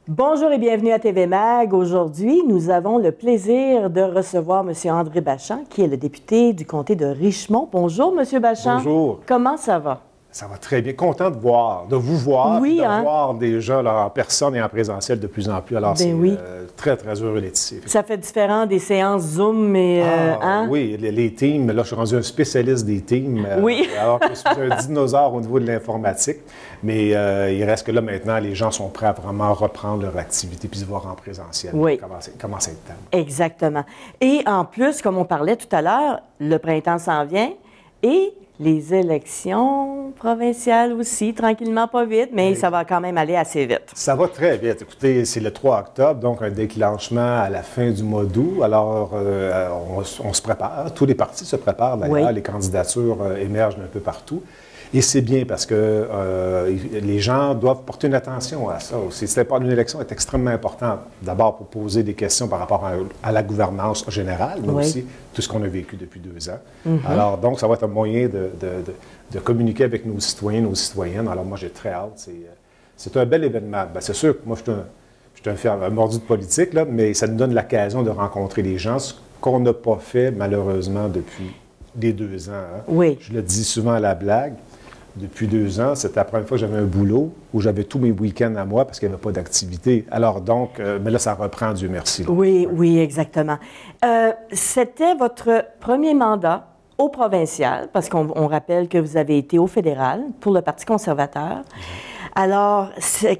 Bonjour et bienvenue à TV Mag. Aujourd'hui, nous avons le plaisir de recevoir M. André Bachand, qui est le député du comté de Richmond. Bonjour, M. Bachand. Bonjour. Comment ça va? Ça va très bien. Content de vous voir, oui, de voir des gens là, en personne et en présentiel de plus en plus. Alors, c'est oui. Très, très heureux d'être ici. Ça fait différent des séances Zoom, mais... Oui, les teams. Là, je suis rendu un spécialiste des teams. Oui. Alors que je suis un dinosaure au niveau de l'informatique. Mais il reste que là, maintenant, les gens sont prêts à vraiment reprendre leur activité puis se voir en présentiel. Oui. Commencer à être temps. Exactement. Et en plus, comme on parlait tout à l'heure, le printemps s'en vient et les élections provinciales aussi, tranquillement, pas vite, mais ça va quand même aller assez vite. Ça va très vite. Écoutez, c'est le 3 octobre, donc un déclenchement à la fin du mois d'août. Alors, on se prépare. Tous les partis se préparent, d'ailleurs. Oui. Les candidatures émergent un peu partout. Et c'est bien parce que les gens doivent porter une attention à ça aussi. Une élection est extrêmement importante, d'abord pour poser des questions par rapport à la gouvernance générale, mais aussi tout ce qu'on a vécu depuis 2 ans. Alors, donc, ça va être un moyen de communiquer avec nos citoyens, nos citoyennes. Alors, moi, j'ai très hâte. C'est un bel événement. Bien, c'est sûr que moi, je suis un mordu de politique, là, mais ça nous donne l'occasion de rencontrer les gens, ce qu'on n'a pas fait, malheureusement, depuis les 2 ans. Hein. Oui. Je le dis souvent à la blague. Depuis 2 ans, c'était la première fois que j'avais un boulot où j'avais tous mes week-ends à moi parce qu'il n'y avait pas d'activité. Alors donc, mais là, ça reprend, Dieu merci. Là. Oui, oui, exactement. C'était votre premier mandat au provincial, parce qu'on rappelle que vous avez été au fédéral pour le Parti conservateur. Alors,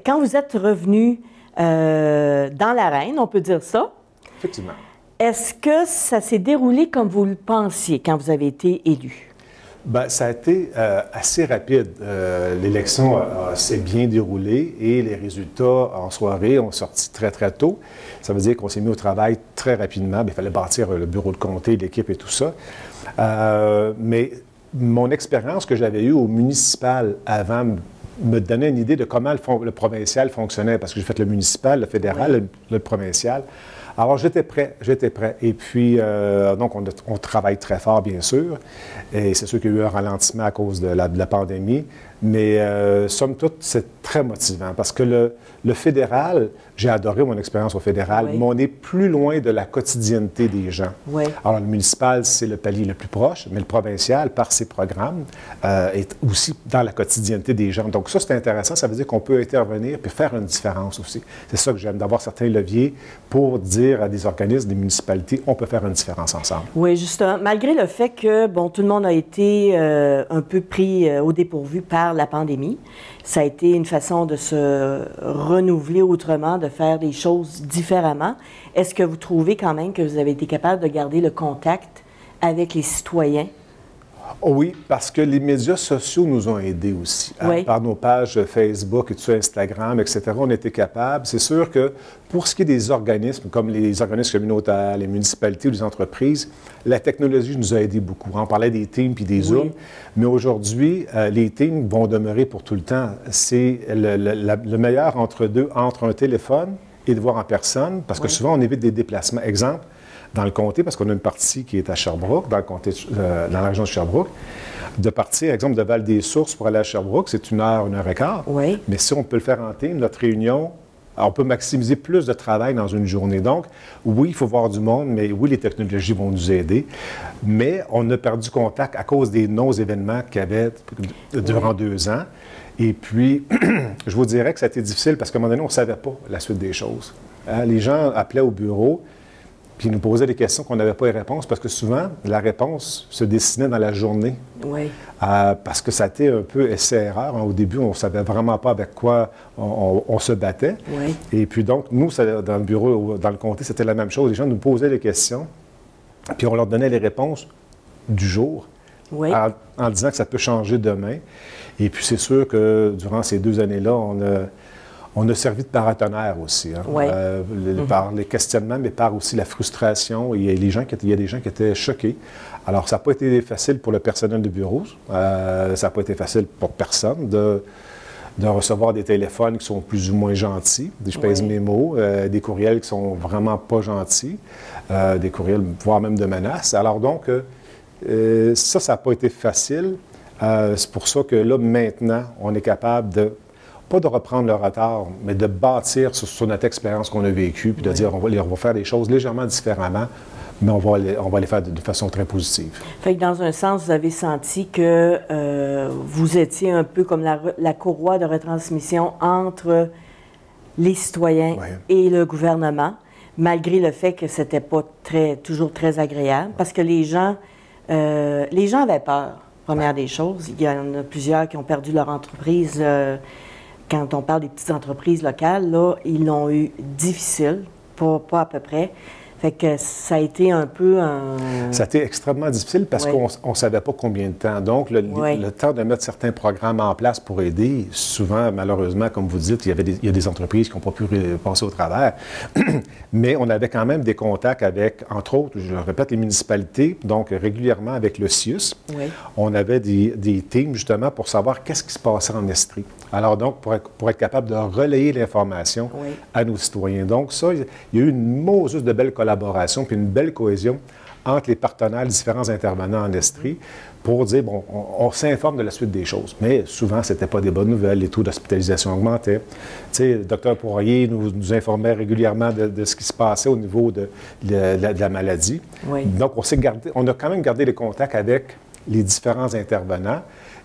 quand vous êtes revenu dans l'arène, on peut dire ça. Effectivement. Est-ce que ça s'est déroulé comme vous le pensiez quand vous avez été élu? Bien, ça a été assez rapide. L'élection s'est bien déroulée et les résultats en soirée ont sorti très, très tôt. Ça veut dire qu'on s'est mis au travail très rapidement. Bien, il fallait bâtir le bureau de comté, l'équipe et tout ça. Mais mon expérience que j'avais eue au municipal avant me donnait une idée de comment le provincial fonctionnait, parce que j'ai fait le municipal, le fédéral, le provincial. Alors, j'étais prêt. Et puis, donc, on travaille très fort, bien sûr. Et c'est sûr qu'il y a eu un ralentissement à cause de la pandémie. Mais, somme toute, c'est très motivant parce que le fédéral, j'ai adoré mon expérience au fédéral, mais on est plus loin de la quotidienneté des gens. Oui. Alors, le municipal, c'est le palier le plus proche, mais le provincial, par ses programmes, est aussi dans la quotidienneté des gens. Donc, ça, c'est intéressant. Ça veut dire qu'on peut intervenir puis faire une différence aussi. C'est ça que j'aime, d'avoir certains leviers pour dire à des organismes, des municipalités, on peut faire une différence ensemble. Oui, justement. Malgré le fait que, bon, tout le monde a été un peu pris au dépourvu par la pandémie, ça a été une façon de se renouveler autrement, de faire des choses différemment. Est-ce que vous trouvez quand même que vous avez été capable de garder le contact avec les citoyens? Oh oui, parce que les médias sociaux nous ont aidés aussi. Oui. Par nos pages Facebook et tout ça, Instagram, etc., on était capables. C'est sûr que pour ce qui est des organismes, comme les organismes communautaires, les municipalités ou les entreprises, la technologie nous a aidés beaucoup. On parlait des Teams puis des Zooms, mais aujourd'hui, les Teams vont demeurer pour tout le temps. C'est le meilleur entre deux, entre un téléphone et de voir en personne, parce que souvent, on évite des déplacements. Exemple, dans le comté, parce qu'on a une partie qui est à Sherbrooke, dans le comté, dans la région de Sherbrooke, de partir, exemple, de Val-des-Sources pour aller à Sherbrooke, c'est 1 heure, 1 heure et quart. Oui. Mais si on peut le faire en team, notre réunion, on peut maximiser plus de travail dans une journée. Donc, oui, il faut voir du monde, mais oui, les technologies vont nous aider. Mais on a perdu contact à cause des non-événements qu'il y avait durant 2 ans. Et puis, je vous dirais que ça a été difficile parce qu'à un moment donné, on ne savait pas la suite des choses. Les gens appelaient au bureau, puis ils nous posaient des questions qu'on n'avait pas les réponses, parce que souvent, la réponse se dessinait dans la journée. Oui. Parce que ça a été un peu essai-erreur. Au début, on ne savait vraiment pas avec quoi on se battait. Oui. Et puis donc, nous, dans le bureau, dans le comté, c'était la même chose. Les gens nous posaient des questions, puis on leur donnait les réponses du jour, en disant que ça peut changer demain. Et puis c'est sûr que durant ces 2 années-là, On a servi de paratonnerre aussi, hein, par les questionnements, mais par aussi la frustration. Il y a des gens qui étaient choqués. Alors, ça n'a pas été facile pour le personnel de bureau. Ça n'a pas été facile pour personne de recevoir des téléphones qui sont plus ou moins gentils, je pèse mes mots, des courriels qui sont vraiment pas gentils, des courriels, voire même de menaces. Alors donc, ça n'a pas été facile. C'est pour ça que là, maintenant, on est capable pas de reprendre le retard, mais de bâtir sur notre expérience qu'on a vécue, puis de dire on va faire des choses légèrement différemment, mais on va les faire de façon très positive. Fait que dans un sens, vous avez senti que vous étiez un peu comme la courroie de retransmission entre les citoyens et le gouvernement, malgré le fait que c'était pas toujours très agréable, parce que les gens avaient peur, première des choses. Il y en a plusieurs qui ont perdu leur entreprise. Quand on parle des petites entreprises locales, là, ils l'ont eu difficile, pas à peu près. Fait que ça a été un peu Ça a été extrêmement difficile parce qu'on ne savait pas combien de temps. Donc, le temps de mettre certains programmes en place pour aider, souvent, malheureusement, comme vous dites, il y a des entreprises qui n'ont pas pu passer au travers. Mais on avait quand même des contacts avec, entre autres, je le répète, les municipalités, donc régulièrement avec le CIUS. On avait des teams, justement, pour savoir qu'est-ce qui se passait en Estrie. Alors donc, pour être capable de relayer l'information à nos citoyens. Donc ça, il y a eu une Moses de belle collaboration puis une belle cohésion entre les partenaires, les différents intervenants en Estrie pour dire, bon, on s'informe de la suite des choses. Mais souvent, ce n'était pas des bonnes nouvelles. Les taux d'hospitalisation augmentaient. Tu sais, le docteur Poirier nous informait régulièrement de ce qui se passait au niveau de la maladie. Donc, on a quand même gardé les contacts avec les différents intervenants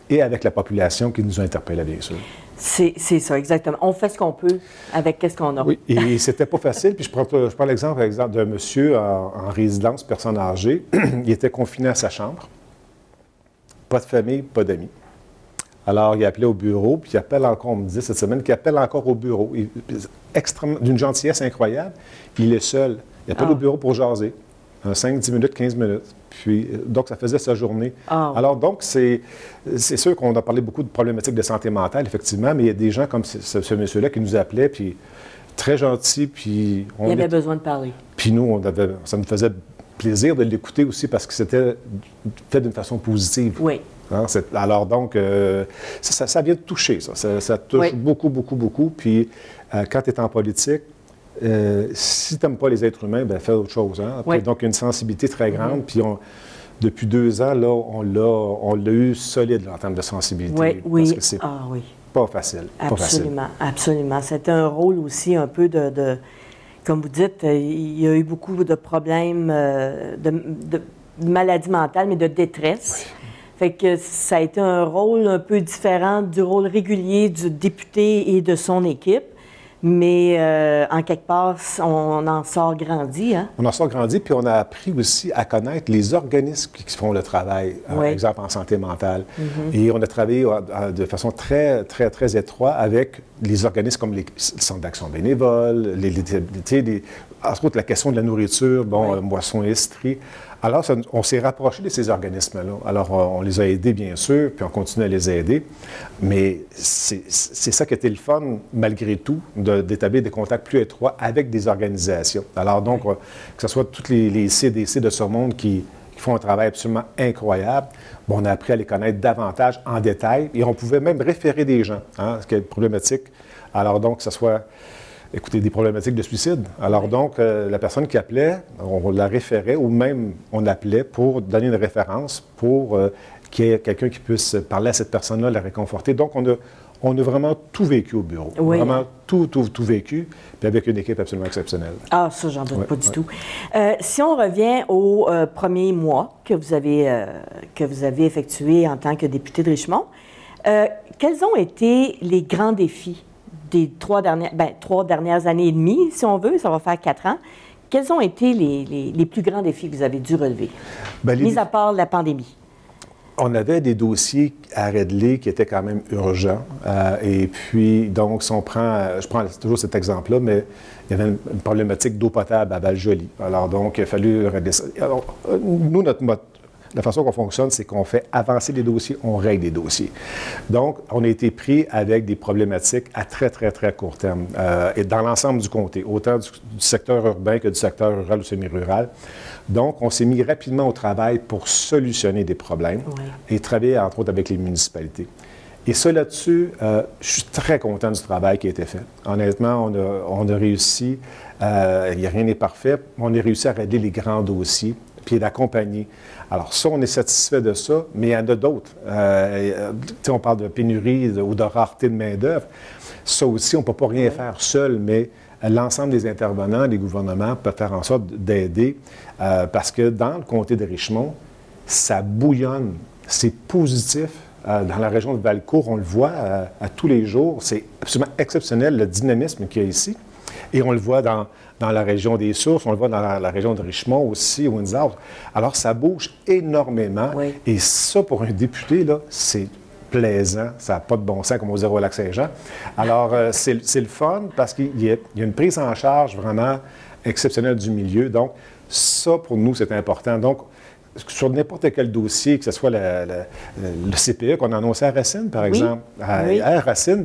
et avec la population qui nous interpellait, bien sûr. C'est ça, exactement. On fait ce qu'on peut avec ce qu'on a. Oui, et c'était pas facile. Puis je prends l'exemple, par exemple, d'un monsieur en résidence, personne âgée. Il était confiné à sa chambre. Pas de famille, pas d'amis. Alors, il appelait au bureau, puis il appelle encore, on me disait cette semaine, qu'il appelle encore au bureau. D'une gentillesse incroyable. Il est seul. Il appelle au bureau pour jaser. 5, 10 minutes, 15 minutes. Puis, donc, ça faisait sa journée. Alors, donc, c'est sûr qu'on a parlé beaucoup de problématiques de santé mentale, effectivement, mais il y a des gens comme ce monsieur-là qui nous appelait, puis très gentil, puis... Il avait besoin de parler. Puis nous, ça nous faisait plaisir de l'écouter aussi parce que c'était fait d'une façon positive. Oui. Hein, alors, donc, ça vient de toucher, ça. Ça touche beaucoup, beaucoup, beaucoup. Puis, quand tu es en politique, si tu n'aimes pas les êtres humains, bien, fais autre chose. Hein? Donc, il y a une sensibilité très grande. Puis, depuis 2 ans, là, on l'a eu solide là, en termes de sensibilité. Parce que c'est pas facile. Absolument, absolument. C'était un rôle aussi un peu de comme vous dites, il y a eu beaucoup de problèmes de maladies mentales, mais de détresse. Fait que ça a été un rôle un peu différent du rôle régulier du député et de son équipe. Mais en quelque part, on en sort grandi. Hein? On en sort grandi, puis on a appris aussi à connaître les organismes qui font le travail, par exemple en santé mentale. Et on a travaillé de façon très, très, très étroite avec les organismes comme les centres d'action bénévole, entre autres la question de la nourriture, Moisson Estrie. Alors, on s'est rapproché de ces organismes-là. Alors, on les a aidés, bien sûr, puis on continue à les aider. Mais c'est ça qui a été le fun, malgré tout, d'établir des contacts plus étroits avec des organisations. Alors, donc, que ce soit toutes les CDC de ce monde qui font un travail absolument incroyable, on a appris à les connaître davantage en détail et on pouvait même référer des gens, ce qui est problématique. Alors, donc, que ce soit... Écoutez, des problématiques de suicide. Alors donc, la personne qui appelait, on la référait ou même on appelait pour donner une référence pour qu'il y ait quelqu'un qui puisse parler à cette personne-là, la réconforter. Donc, on a vraiment tout vécu au bureau. Vraiment tout vécu, puis avec une équipe absolument exceptionnelle. Ah, ça, j'en doute pas du tout. Si on revient aux premiers mois que vous avez effectués en tant que député de Richemont, quels ont été les grands défis des 3 dernières années et demie, si on veut, ça va faire 4 ans. Quels ont été les plus grands défis que vous avez dû relever, mis à part la pandémie? On avait des dossiers à régler qui étaient quand même urgents. Et puis, donc, si on prend, je prends toujours cet exemple-là, mais il y avait une problématique d'eau potable à Val-Joli. Alors, donc, il a fallu régler ça. Alors, nous, la façon qu'on fonctionne, c'est qu'on fait avancer les dossiers, on règle les dossiers. Donc, on a été pris avec des problématiques à très, très, très court terme, et dans l'ensemble du comté, autant du secteur urbain que du secteur rural ou semi-rural. Donc, on s'est mis rapidement au travail pour solutionner des problèmes et travailler, entre autres, avec les municipalités. Et ça, là-dessus, je suis très content du travail qui a été fait. Honnêtement, on a réussi, rien n'est parfait, mais on a réussi à régler les grands dossiers, puis d'accompagner. Alors ça, on est satisfait de ça, mais il y en a d'autres. On parle de pénurie ou de rareté de main-d'œuvre. Ça aussi, on ne peut pas rien faire seul, mais l'ensemble des intervenants, les gouvernements peuvent faire en sorte d'aider, parce que dans le comté de Richmond, ça bouillonne, c'est positif. Dans la région de Valcourt, on le voit à tous les jours. C'est absolument exceptionnel, le dynamisme qu'il y a ici. Et on le voit dans la région des Sources, on le voit dans la région de Richmond aussi, Windsor. Alors, ça bouge énormément. Oui. Et ça, pour un député, là, c'est plaisant. Ça n'a pas de bon sens, comme on dirait au Lac-Saint-Jean. Alors, c'est le fun parce qu'il y a une prise en charge vraiment exceptionnelle du milieu. Donc, ça, pour nous, c'est important. Donc, sur n'importe quel dossier, que ce soit le CPE qu'on a annoncé à Racine, par exemple. À Racine,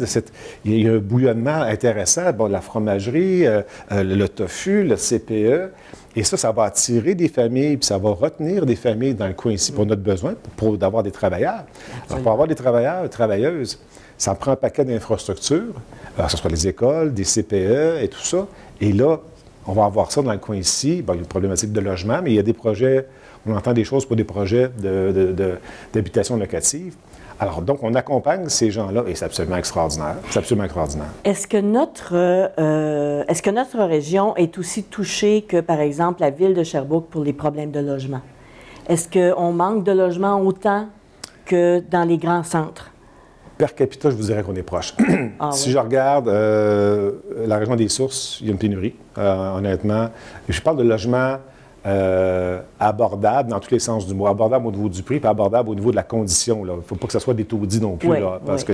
il y a un bouillonnement intéressant. Bon, la fromagerie, le tofu, le CPE. Et ça va attirer des familles, puis ça va retenir des familles dans le coin ici pour notre besoin, d'avoir des travailleurs. Alors, pour avoir des travailleurs et travailleuses, ça prend un paquet d'infrastructures, que ce soit les écoles, des CPE et tout ça. Et là, on va avoir ça dans le coin ici. Bon, il y a une problématique de logement, mais il y a des projets. On entend des choses pour des projets d'habitation locative. Alors, donc, on accompagne ces gens-là et c'est absolument extraordinaire. C'est absolument extraordinaire. Est-ce que notre région est aussi touchée que, par exemple, la ville de Sherbrooke pour les problèmes de logement? Est-ce qu'on manque de logement autant que dans les grands centres? Per capita, je vous dirais qu'on est proche. Si je regarde la région des Sources, il y a une pénurie, honnêtement. Et je parle de logement abordable dans tous les sens du mot. Abordable au niveau du prix, puis abordable au niveau de la condition. Il ne faut pas que ce soit des taudis non plus, parce que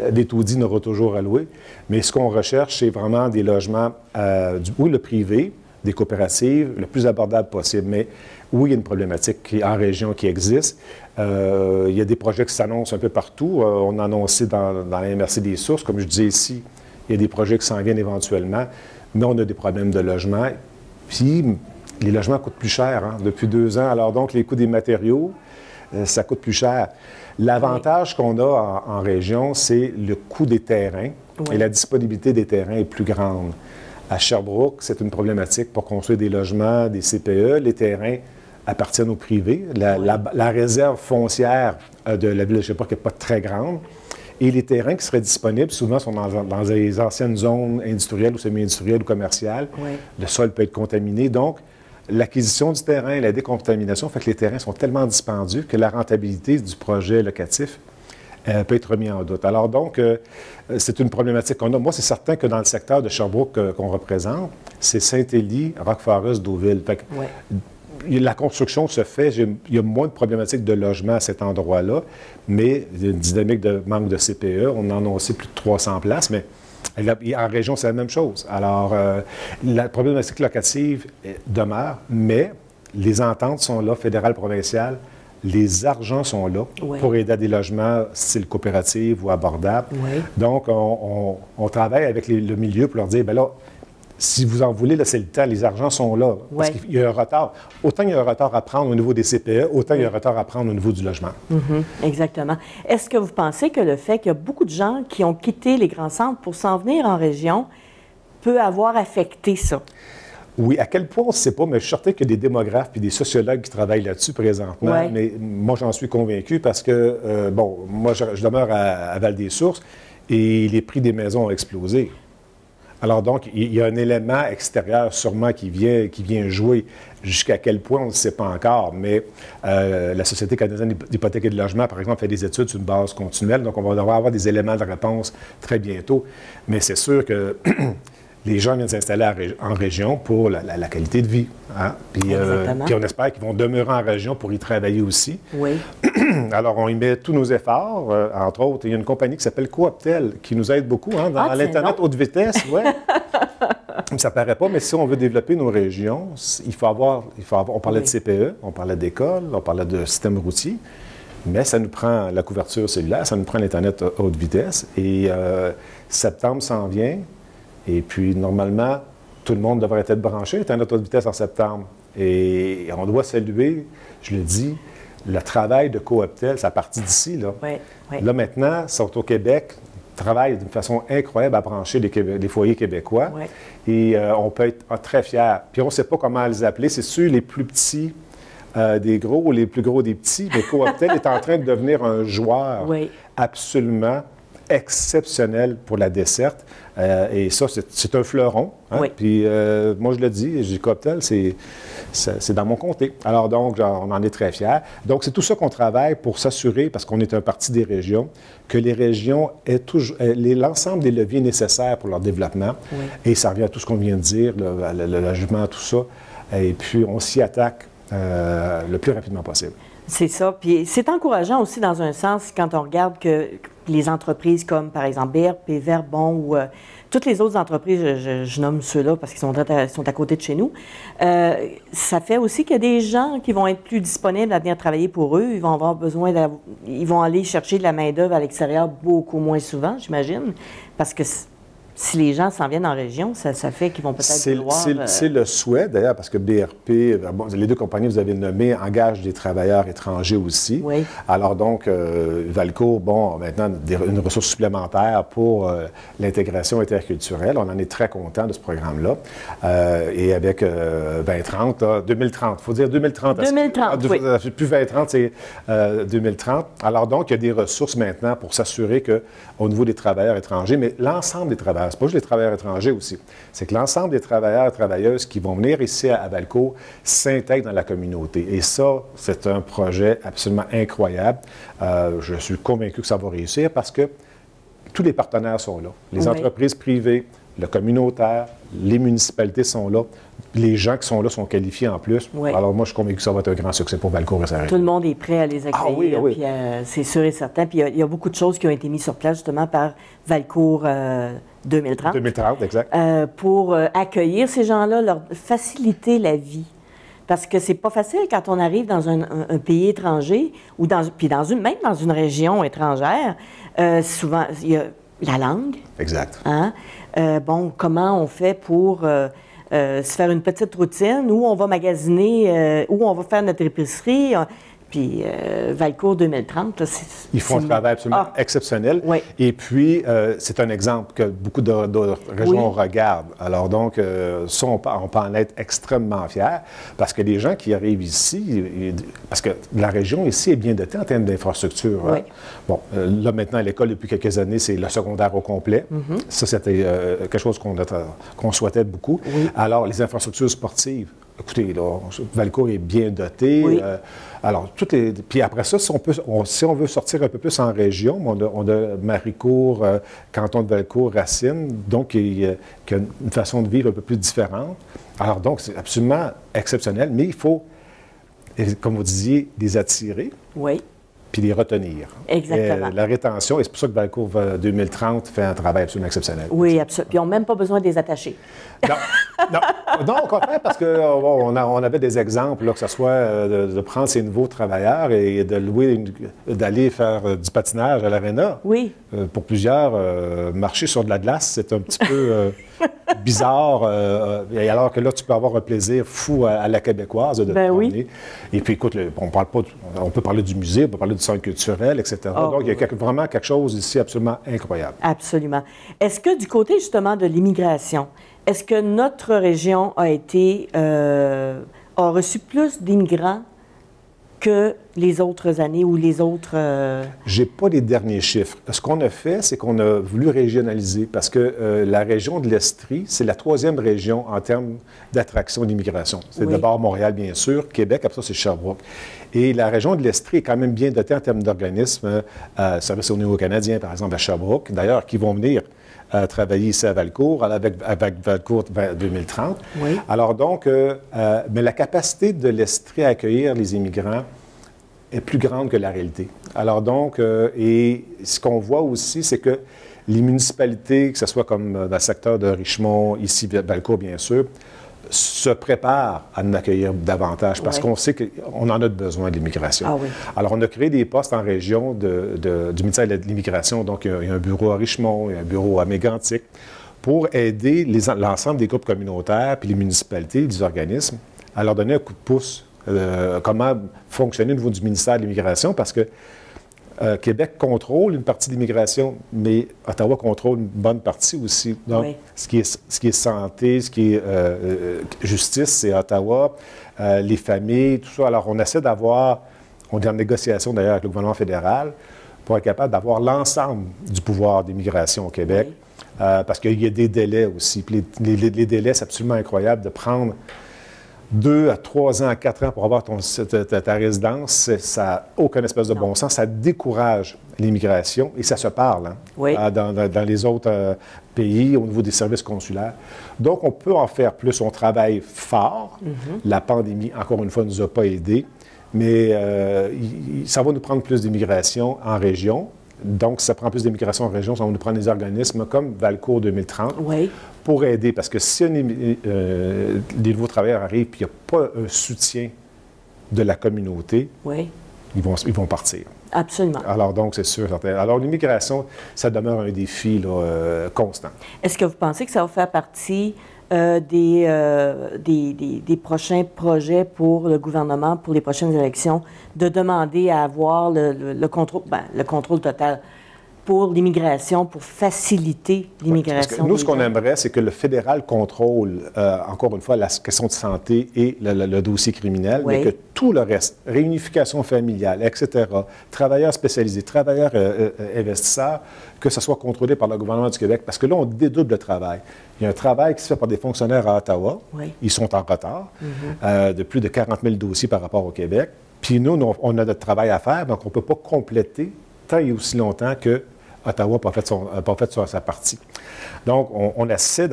des taudis n'aura toujours à louer. Mais ce qu'on recherche, c'est vraiment des logements, le privé, des coopératives, le plus abordable possible. Mais oui, il y a une problématique en région qui existe. Il y a des projets qui s'annoncent un peu partout. On a annoncé dans la MRC des Sources, comme je disais ici, il y a des projets qui s'en viennent éventuellement, mais on a des problèmes de logement. Puis, les logements coûtent plus cher depuis 2 ans. Alors donc, les coûts des matériaux, ça coûte plus cher. L'avantage qu'on a en région, c'est le coût des terrains et la disponibilité des terrains est plus grande. À Sherbrooke, c'est une problématique pour construire des logements, des CPE. Les terrains appartiennent au privé. La réserve foncière de la ville de Sherbrooke n'est pas très grande. Et les terrains qui seraient disponibles, souvent, sont dans des anciennes zones industrielles ou semi-industrielles ou commerciales. Le sol peut être contaminé. Donc, l'acquisition du terrain, la décontamination fait que les terrains sont tellement dispendieux que la rentabilité du projet locatif peut être remise en doute. Alors donc, c'est une problématique qu'on a. Moi, c'est certain que dans le secteur de Sherbrooke qu'on représente, c'est Saint-Élie, Rock-Forest, Deauville. Fait que, la construction se fait, il y a moins de problématiques de logement à cet endroit-là, mais il y a une dynamique de manque de CPE. On en a aussi plus de 300 places, mais en région, c'est la même chose. Alors, la problématique locative demeure, mais les ententes sont là, fédérales, provinciales. Les argents sont là pour aider à des logements style coopérative ou abordable. Donc, on travaille avec le milieu pour leur dire, bien là, si vous en voulez, là, c'est le temps, les argents sont là. Parce qu'il y a un retard. Autant il y a un retard à prendre au niveau des CPE, autant il y a un retard à prendre au niveau du logement. Exactement. Est-ce que vous pensez que le fait qu'il y a beaucoup de gens qui ont quitté les grands centres pour s'en venir en région peut avoir affecté ça? Oui, à quel point, on ne sait pas, mais je suis certain qu'il y a des démographes et des sociologues qui travaillent là-dessus présentement. Mais moi, j'en suis convaincu parce que, moi, je demeure à Val-des-Sources et les prix des maisons ont explosé. Alors donc, il y a un élément extérieur sûrement qui vient jouer. Jusqu'à quel point, on ne sait pas encore, mais la Société canadienne d'hypothèque et de logement, par exemple, fait des études sur une base continuelle, donc on va devoir avoir des éléments de réponse très bientôt. Mais c'est sûr que les gens viennent s'installer en région pour la qualité de vie. Puis on espère qu'ils vont demeurer en région pour y travailler aussi. Alors, on y met tous nos efforts. Entre autres, il y a une compagnie qui s'appelle Cooptel qui nous aide beaucoup dans l'Internet haute vitesse. Ça paraît pas, mais si on veut développer nos régions, il faut avoir on parlait de CPE, on parlait d'école, on parlait de système routier, mais ça nous prend la couverture cellulaire, ça nous prend l'Internet à haute vitesse. Et septembre s'en vient, et puis normalement, tout le monde devrait être branché, Internet à haute vitesse en septembre. Et on doit saluer, je le dis, le travail de Cooptel, ça a parti d'ici. Là. Là, maintenant, ils sont au Québec, travaillent d'une façon incroyable à brancher les foyers québécois. Et on peut être très fiers. Puis on ne sait pas comment les appeler. C'est sûr, les plus petits des gros ou les plus gros des petits, mais Cooptel est en train de devenir un joueur absolument exceptionnel pour la desserte. Et ça, c'est un fleuron. Hein? Puis moi, je le dis, je dis Cooptel, c'est dans mon comté. Alors donc, on en est très fiers. Donc, c'est tout ça qu'on travaille pour s'assurer, parce qu'on est un parti des régions, que les régions aient l'ensemble des leviers nécessaires pour leur développement. Et ça revient à tout ce qu'on vient de dire, le logement, tout ça. Et puis, on s'y attaque le plus rapidement possible. C'est ça. Puis c'est encourageant aussi dans un sens quand on regarde que les entreprises comme, par exemple, BRP, Verbon ou toutes les autres entreprises, je nomme ceux-là parce qu'ils sont à côté de chez nous, ça fait aussi qu'il y a des gens qui vont être plus disponibles à venir travailler pour eux. Ils vont avoir besoin ils vont aller chercher de la main-d'œuvre à l'extérieur beaucoup moins souvent, j'imagine, parce que si les gens s'en viennent en région, ça fait qu'ils vont peut-être vouloir... C'est le souhait, d'ailleurs, parce que BRP, bon, les deux compagnies que vous avez nommées engagent des travailleurs étrangers aussi. Alors donc, Valcourt, bon, maintenant, une ressource supplémentaire pour l'intégration interculturelle. On en est très content de ce programme-là. Et avec 2030, 2030, il faut dire 2030. 2030, oui. Plus 2030, c'est 2030. Alors donc, il y a des ressources maintenant pour s'assurer qu'au niveau des travailleurs étrangers, mais l'ensemble des travailleurs, c'est pas juste les travailleurs étrangers aussi. C'est que l'ensemble des travailleurs et travailleuses qui vont venir ici à Valcourt s'intègrent dans la communauté. Et ça, c'est un projet absolument incroyable. Je suis convaincu que ça va réussir parce que tous les partenaires sont là. Les entreprises privées, le communautaire, les municipalités sont là. Les gens qui sont là sont qualifiés en plus. Alors moi, je suis convaincu que ça va être un grand succès pour Valcourt et sa région. Tout le monde est prêt à les accueillir. Puis, c'est sûr et certain. Puis il y a beaucoup de choses qui ont été mises sur place justement par Valcourt 2030. 2030, exact. Pour accueillir ces gens-là, leur faciliter la vie. Parce que c'est pas facile quand on arrive dans un pays étranger ou même dans une région étrangère. Souvent, il y a la langue. Exact. Hein? Bon, comment on fait pour se faire une petite routine, où on va magasiner, où on va faire notre épicerie. Puis Valcourt 2030, là, ils font un travail absolument exceptionnel. Et puis, c'est un exemple que beaucoup de régions regardent. Alors donc, ça, on peut en être extrêmement fiers parce que les gens qui arrivent ici, parce que la région ici est bien dotée en termes d'infrastructures. Hein? Bon, là maintenant, à l'école, depuis quelques années, c'est le secondaire au complet. Ça, c'était quelque chose qu'on souhaitait beaucoup. Alors, les infrastructures sportives, écoutez, là, Valcourt est bien doté. Alors, puis après ça, si on veut sortir un peu plus en région, on a Maricourt, canton de Valcourt, Racine, donc qui a une façon de vivre un peu plus différente. Alors donc, c'est absolument exceptionnel, mais il faut, comme vous disiez, les attirer. Puis les retenir. Exactement. La rétention, et c'est pour ça que Valcourt 2030 fait un travail absolument exceptionnel. Oui, absolument. Puis ils n'ont même pas besoin de les attacher. Non, au contraire, parce qu'on on avait des exemples, là, que ce soit de prendre ces nouveaux travailleurs et de louer, d'aller faire du patinage à l'aréna. Pour plusieurs, marcher sur de la glace, c'est un petit peu bizarre. Et alors que là, tu peux avoir un plaisir fou à la québécoise de te promener. Et puis, écoute, on peut parler du musée, on peut parler du centre culturel, etc. Donc, il y a vraiment quelque chose ici absolument incroyable. Absolument. Est-ce que du côté, justement, de l'immigration, est-ce que notre région a reçu plus d'immigrants que les autres années ou les autres... J'ai pas les derniers chiffres. Ce qu'on a fait, c'est qu'on a voulu régionaliser parce que la région de l'Estrie, c'est la 3e région en termes d'attraction d'immigration. C'est d'abord Montréal, bien sûr, Québec, après ça, c'est Sherbrooke. Et la région de l'Estrie est quand même bien dotée en termes d'organismes, service au niveau canadien, par exemple, à Sherbrooke, d'ailleurs, qui vont venir travailler ici à Valcourt, avec Valcourt 2030. Alors donc, mais la capacité de l'Estrie à accueillir les immigrants est plus grande que la réalité. Alors donc, et ce qu'on voit aussi, c'est que Les municipalités, que ce soit comme dans le secteur de Richemont, ici, Valcourt, bien sûr, se préparent à nous accueillir davantage parce qu'on sait qu'on en a besoin de l'immigration. Ah oui. Alors, on a créé des postes en région du ministère de l'Immigration. Donc, il y a un bureau à Richemont, il y a un bureau à Mégantic pour aider l'ensemble des groupes communautaires, puis les municipalités, les organismes, à leur donner un coup de pouce. Comment fonctionner au niveau du ministère de l'Immigration parce que Québec contrôle une partie de l'immigration, mais Ottawa contrôle une bonne partie aussi. Donc, ce qui est santé, ce qui est justice, c'est Ottawa, les familles, tout ça. Alors, on essaie on est en négociation d'ailleurs avec le gouvernement fédéral pour être capable d'avoir l'ensemble du pouvoir d'immigration au Québec, parce qu'il y a des délais aussi. Puis les délais, c'est absolument incroyable de prendre 2 à 3 ans à 4 ans pour avoir ta résidence, ça n'a aucun espèce de bon sens. Ça décourage l'immigration et ça se parle dans les autres pays au niveau des services consulaires. Donc, on peut en faire plus. On travaille fort. La pandémie, encore une fois, ne nous a pas aidés. Mais ça va nous prendre plus d'immigration en région. Donc, si ça prend plus d'immigration en région, ça va nous prendre des organismes comme Valcourt 2030 pour aider. Parce que si des nouveaux travailleurs arrivent et qu'il n'y a pas un soutien de la communauté, ils vont partir. Absolument. Alors, donc, c'est sûr. Alors, l'immigration, ça demeure un défi constant. Est-ce que vous pensez que ça va faire partie des prochains projets pour le gouvernement, pour les prochaines élections, de demander à avoir le contrôle total pour l'immigration, pour faciliter l'immigration? Nous, ce qu'on aimerait, c'est que le fédéral contrôle, encore une fois, la question de santé et le dossier criminel, mais que tout le reste, réunification familiale, etc., travailleurs spécialisés, travailleurs investisseurs, que ce soit contrôlé par le gouvernement du Québec, parce que là, on dédouble le travail. Il y a un travail qui se fait par des fonctionnaires à Ottawa. Ils sont en retard de plus de 40 000 dossiers par rapport au Québec. Puis nous, on a notre travail à faire, donc on ne peut pas compléter tant et aussi longtemps que Ottawa n'a pas fait sa partie. Donc, on essaie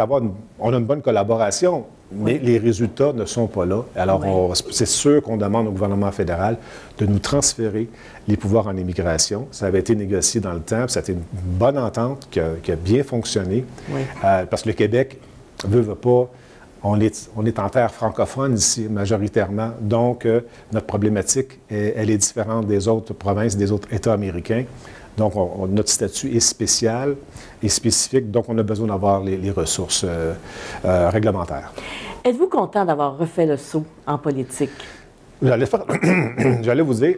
on a une bonne collaboration, mais les résultats ne sont pas là. Alors, c'est sûr qu'on demande au gouvernement fédéral de nous transférer les pouvoirs en immigration. Ça avait été négocié dans le temps, puis ça a été une bonne entente qui a bien fonctionné, parce que le Québec veut pas. On est en terre francophone ici, majoritairement. Donc, notre problématique, elle est différente des autres provinces, des autres États américains. Donc, notre statut est spécial et spécifique, donc on a besoin d'avoir les ressources réglementaires. Êtes-vous content d'avoir refait le saut en politique? J'allais vous dire,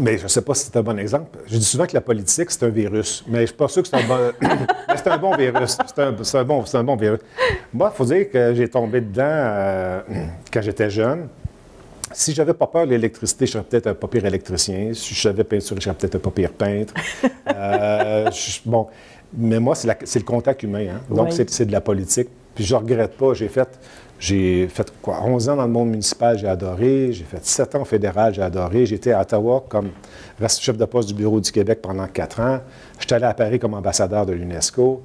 mais je ne sais pas si c'est un bon exemple. Je dis souvent que la politique, c'est un virus, mais je ne suis pas sûr que c'est un bon... mais c'est un bon virus. C'est un bon virus. Moi, il faut dire que j'ai tombé dedans quand j'étais jeune. Si je n'avais pas peur de l'électricité, je serais peut-être un pas pire électricien. Si je savais peinture, je serais peut-être un pas pire peintre. Mais moi, c'est le contact humain. Hein? Donc, c'est de la politique. Puis je ne regrette pas. J'ai fait 11 ans dans le monde municipal, j'ai adoré. J'ai fait 7 ans au fédéral, j'ai adoré. J'étais à Ottawa comme chef de poste du Bureau du Québec pendant 4 ans. J'étais allé à Paris comme ambassadeur de l'UNESCO.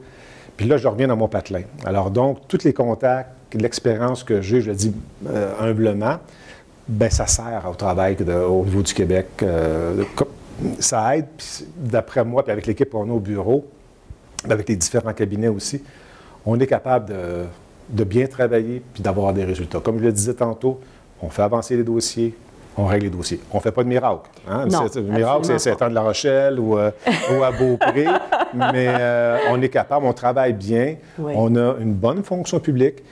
Puis là, je reviens dans mon patelin. Alors donc, tous les contacts, l'expérience que j'ai, je le dis humblement, ça sert au travail au niveau du Québec. Ça aide, puis d'après moi, puis avec l'équipe qu'on a au bureau, avec les différents cabinets aussi, on est capable de bien travailler puis d'avoir des résultats. Comme je le disais tantôt, on fait avancer les dossiers, on règle les dossiers. On ne fait pas de miracle. Hein? Non, le miracle, c'est à La Rochelle ou à Beaupré, mais on est capable, on travaille bien, on a une bonne fonction publique.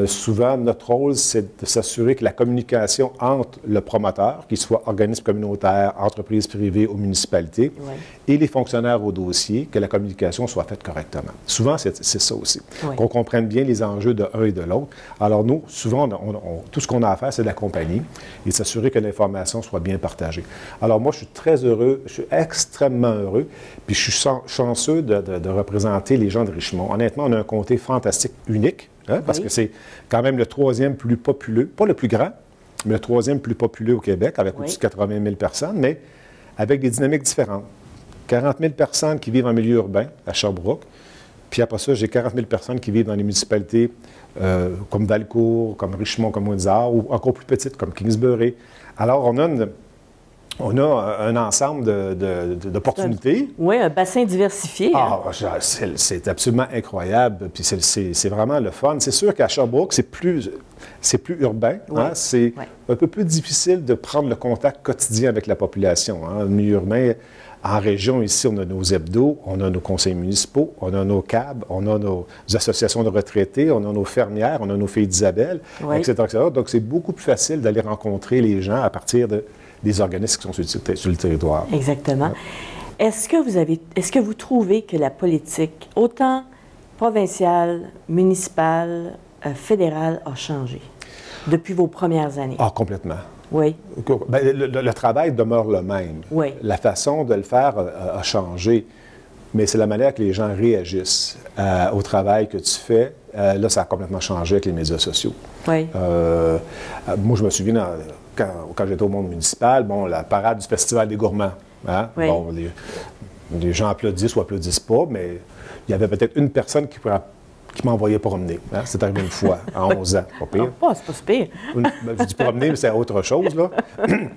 Souvent, notre rôle, c'est de s'assurer que la communication entre le promoteur, qu'il soit organisme communautaire, entreprise privée ou municipalité, et les fonctionnaires au dossier, que la communication soit faite correctement. Souvent, c'est ça aussi. Qu'on comprenne bien les enjeux de un et de l'autre. Alors nous, souvent, tout ce qu'on a à faire, c'est d'accompagner et de s'assurer que l'information soit bien partagée. Alors moi, je suis très heureux, je suis extrêmement heureux, puis je suis chanceux de représenter les gens de Richemont. Honnêtement, on a un comté fantastique, unique. Hein, parce que c'est quand même le 3e plus populeux, pas le plus grand, mais le 3e plus populeux au Québec, avec au-dessus de 80 000 personnes, mais avec des dynamiques différentes. 40 000 personnes qui vivent en milieu urbain, à Sherbrooke, puis après ça, j'ai 40 000 personnes qui vivent dans les municipalités comme Valcourt, comme Richemont, comme Windsor, ou encore plus petites, comme Kingsbury. Alors, on a On a un ensemble d'opportunités. Oui, un bassin diversifié. Ah, c'est absolument incroyable. Puis c'est vraiment le fun. C'est sûr qu'à Sherbrooke, c'est plus urbain. Oui. Hein? C'est un peu plus difficile de prendre le contact quotidien avec la population. Hein? Le milieu urbain, en région, ici, on a nos hebdos, on a nos conseils municipaux, on a nos CAB, on a nos associations de retraités, on a nos fermières, on a nos filles d'Isabelle, etc., etc. Donc, c'est beaucoup plus facile d'aller rencontrer les gens à partir des organismes qui sont sur le territoire. Exactement. Ouais. Est-ce que vous trouvez que la politique, autant provinciale, municipale, fédérale, a changé depuis vos premières années? Ah, complètement. Oui. Bien, le travail demeure le même. Oui. La façon de le faire a changé, mais c'est la manière que les gens réagissent au travail que tu fais. Là, ça a complètement changé avec les médias sociaux. Oui. Moi, je me souviens, quand j'étais au monde municipal, bon, la parade du Festival des gourmands. Hein? Oui. Bon, les gens applaudissent ou applaudissent pas, mais il y avait peut-être une personne qui m'envoyait promener. Hein? C'est arrivé une fois, à 11 ans. Pas pire. Non, c'est pas si pire. Je dis promener, mais c'est autre chose, là.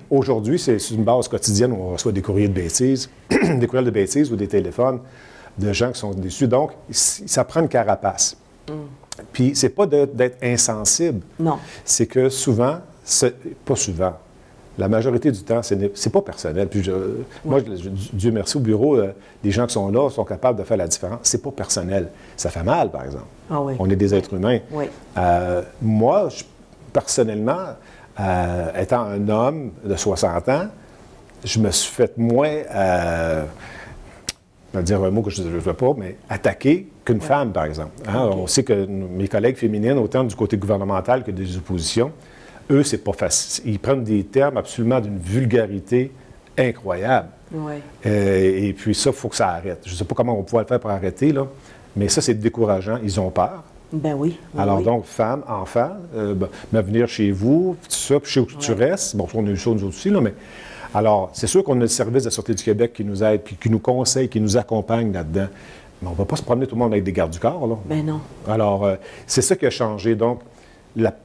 Aujourd'hui, c'est sur une base quotidienne où on reçoit des courriers de bêtises, des courriels de bêtises ou des téléphones de gens qui sont déçus. Donc, ça prend une carapace. Puis, c'est pas d'être insensible. Non. C'est que souvent, pas souvent, la majorité du temps, c'est pas personnel. Puis moi, Dieu merci, au bureau, les gens qui sont là sont capables de faire la différence. C'est pas personnel. Ça fait mal, par exemple. Ah oui. On est des êtres humains. Oui. Moi, personnellement, étant un homme de 60 ans, je me suis fait moins, je vais dire un mot que je ne veux pas, mais attaquer qu'une femme, par exemple. Hein? Okay. On sait que mes collègues féminines, autant du côté gouvernemental que des oppositions, eux, c'est pas facile. Ils prennent des termes absolument d'une vulgarité incroyable. Oui. Et puis ça, il faut que ça arrête. Je ne sais pas comment on pourrait le faire pour arrêter, là, mais ça, c'est décourageant. Ils ont peur. Ben oui. Alors oui. donc, femmes, enfants, venir chez vous, tout ça, puis chez où tu restes. Bon, on a eu ça nous aussi, là, mais... Alors, c'est sûr qu'on a le service de la Sûreté du Québec qui nous aide, puis qui nous conseille, qui nous accompagne là-dedans. Mais on ne va pas se promener tout le monde avec des gardes du corps, là. Ben non. Alors, c'est ça qui a changé. Donc,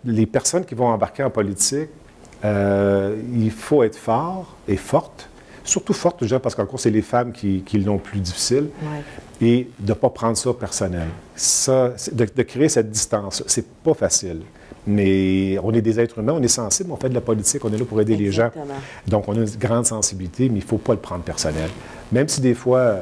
les personnes qui vont embarquer en politique, il faut être fort et forte. Surtout forte, je dirais, parce qu'encore, c'est les femmes qui l'ont plus difficile. Ouais. Et de ne pas prendre ça personnel. Ça, de créer cette distance, c'est pas facile. Mais on est des êtres humains, on est sensibles, on fait de la politique, on est là pour aider Exactement. les gens. Donc, on a une grande sensibilité, mais il ne faut pas le prendre personnel. Même si des fois,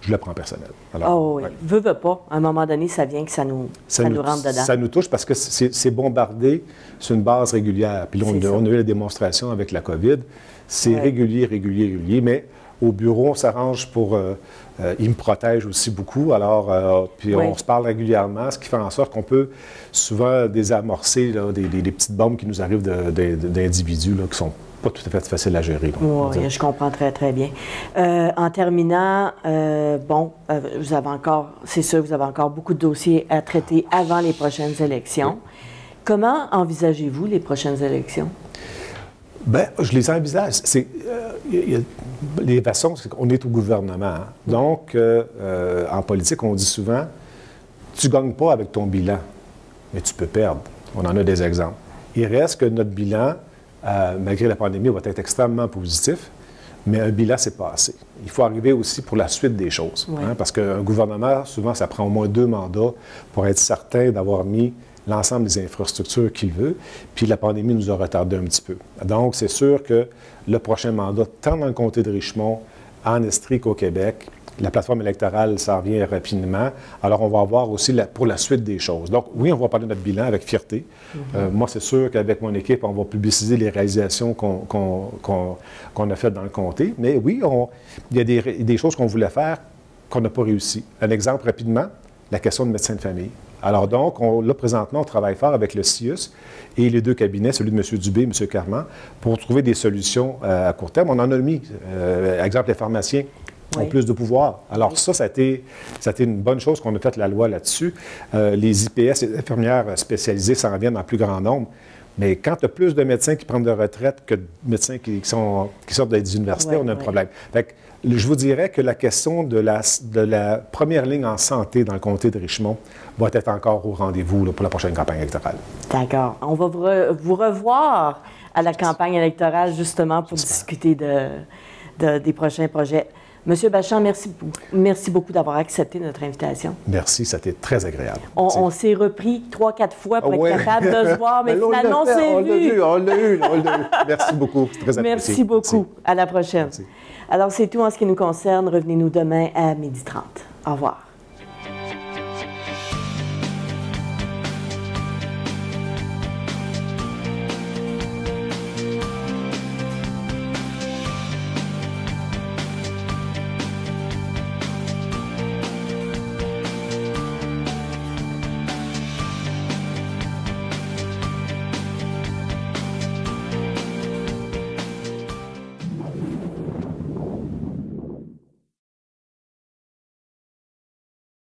je le prends personnel. Alors, oh oui. Ouais. Veux pas. À un moment donné, ça vient que ça nous rentre dedans. Ça nous touche parce que c'est bombardé sur une base régulière. Puis là, on a eu la démonstration avec la COVID. C'est régulier. Mais au bureau, on s'arrange pour... ils me protègent aussi beaucoup. Alors, puis on se parle régulièrement, ce qui fait en sorte qu'on peut souvent désamorcer là, des petites bombes qui nous arrivent d'individus qui sont pas tout à fait faciles à gérer. Oui, je comprends très, très bien. En terminant, vous avez encore, c'est sûr, vous avez encore beaucoup de dossiers à traiter avant les prochaines élections. Oui. Comment envisagez-vous les prochaines élections? Bien, je les envisage. Les façons, c'est qu'on est au gouvernement. Hein? Donc, en politique, on dit souvent, tu ne gagnes pas avec ton bilan, mais tu peux perdre. On en a des exemples. Il reste que notre bilan, malgré la pandémie, va être extrêmement positif, mais un bilan, c'est pas assez. Il faut arriver aussi pour la suite des choses. Oui. Hein? Parce qu'un gouvernement, souvent, ça prend au moins 2 mandats pour être certain d'avoir mis l'ensemble des infrastructures qu'il veut, puis la pandémie nous a retardé un petit peu. Donc, c'est sûr que le prochain mandat, tant dans le comté de Richmond, en Estrie qu'au Québec, la plateforme électorale s'en vient rapidement. Alors, on va avoir aussi pour la suite des choses. Donc, oui, on va parler de notre bilan avec fierté. Moi, c'est sûr qu'avec mon équipe, on va publiciser les réalisations qu'on a faites dans le comté. Mais oui, il y a des choses qu'on voulait faire qu'on n'a pas réussi. Un exemple rapidement, la question de médecin de famille. Alors donc, là, présentement, on travaille fort avec le CIUS et les 2 cabinets, celui de M. Dubé et M. Carman, pour trouver des solutions à court terme. On en a mis. Exemple, les pharmaciens ont plus de pouvoir. Alors ça a été une bonne chose qu'on a fait la loi là-dessus. Les IPS, les infirmières spécialisées, s'en viennent en plus grand nombre. Mais quand tu as plus de médecins qui prennent de retraite que de médecins qui sortent des universités, on a un problème. Fait que, je vous dirais que la question de la première ligne en santé dans le comté de Richmond va être encore au rendez-vous pour la prochaine campagne électorale. D'accord. On va vous revoir à la campagne électorale, justement, pour discuter des prochains projets. Monsieur Bachand, merci beaucoup d'avoir accepté notre invitation. Merci, ça a été très agréable. On s'est repris 3-4 fois pour être capable de se voir, mais finalement, on s'est vu. On l'a eu. Merci beaucoup, c'est très apprécié. Merci beaucoup. Merci. À la prochaine. Merci. Alors, c'est tout en ce qui nous concerne. Revenez-nous demain à 12h30. Au revoir.